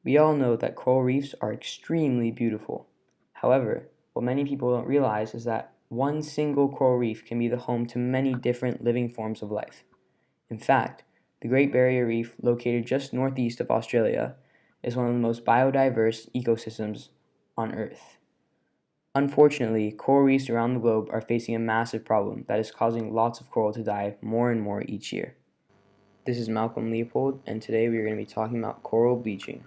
We all know that coral reefs are extremely beautiful. However, what many people don't realize is that one single coral reef can be the home to many different living forms of life. In fact, the Great Barrier Reef, located just northeast of Australia, is one of the most biodiverse ecosystems on Earth. Unfortunately, coral reefs around the globe are facing a massive problem that is causing lots of coral to die more and more each year. This is Malcolm Leopold, and today we are going to be talking about coral bleaching.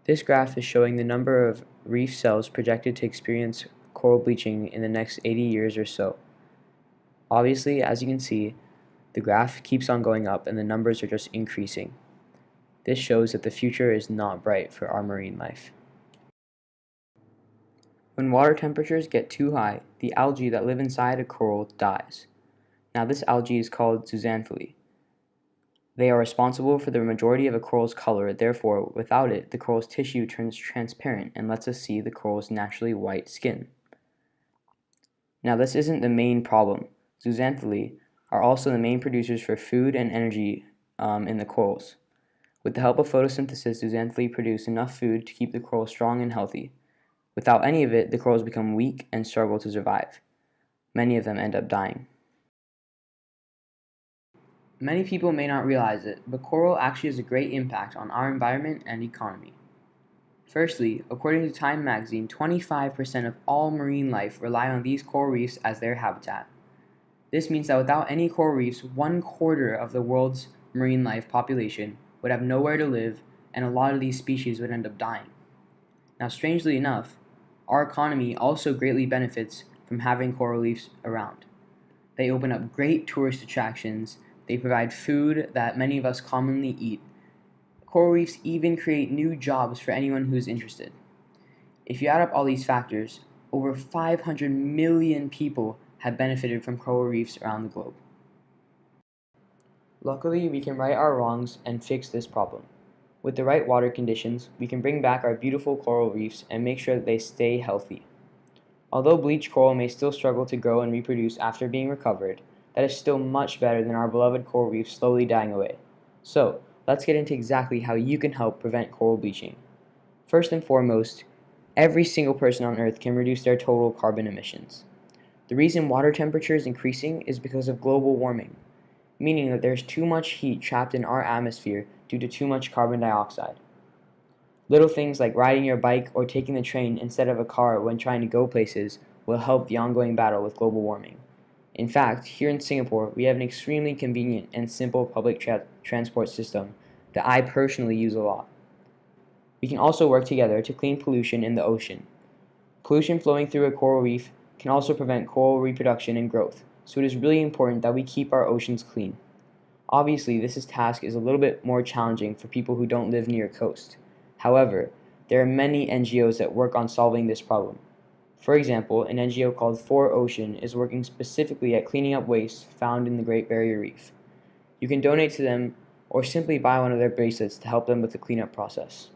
This graph is showing the number of reef cells projected to experience coral bleaching in the next 80 years or so. Obviously, as you can see, the graph keeps on going up and the numbers are just increasing. This shows that the future is not bright for our marine life. When water temperatures get too high, the algae that live inside a coral dies. Now this algae is called zooxanthellae. They are responsible for the majority of a coral's color, therefore without it, the coral's tissue turns transparent and lets us see the coral's naturally white skin. Now this isn't the main problem. Zooxanthellae are also the main producers for food and energy in the corals. With the help of photosynthesis, zooxanthellae produce enough food to keep the coral strong and healthy. Without any of it, the corals become weak and struggle to survive. Many of them end up dying. Many people may not realize it, but coral actually has a great impact on our environment and economy. Firstly, according to Time magazine, 25% of all marine life rely on these coral reefs as their habitat. This means that without any coral reefs, 1/4 of the world's marine life population would have nowhere to live, and a lot of these species would end up dying. Now, strangely enough, our economy also greatly benefits from having coral reefs around. They open up great tourist attractions, they provide food that many of us commonly eat. Coral reefs even create new jobs for anyone who is interested. If you add up all these factors, over 500 million people have benefited from coral reefs around the globe. Luckily, we can right our wrongs and fix this problem. With the right water conditions, we can bring back our beautiful coral reefs and make sure that they stay healthy. Although bleached coral may still struggle to grow and reproduce after being recovered, that is still much better than our beloved coral reefs slowly dying away. So, let's get into exactly how you can help prevent coral bleaching. First and foremost, every single person on Earth can reduce their total carbon emissions. The reason water temperature is increasing is because of global warming, meaning that there's too much heat trapped in our atmosphere due to too much carbon dioxide. Little things like riding your bike or taking the train instead of a car when trying to go places will help the ongoing battle with global warming. In fact, here in Singapore, we have an extremely convenient and simple public transport system that I personally use a lot. We can also work together to clean pollution in the ocean. Pollution flowing through a coral reef can also prevent coral reproduction and growth, so it is really important that we keep our oceans clean. Obviously, this task is a little bit more challenging for people who don't live near a coast. However, there are many NGOs that work on solving this problem. For example, an NGO called 4Ocean is working specifically at cleaning up waste found in the Great Barrier Reef. You can donate to them or simply buy one of their bracelets to help them with the cleanup process.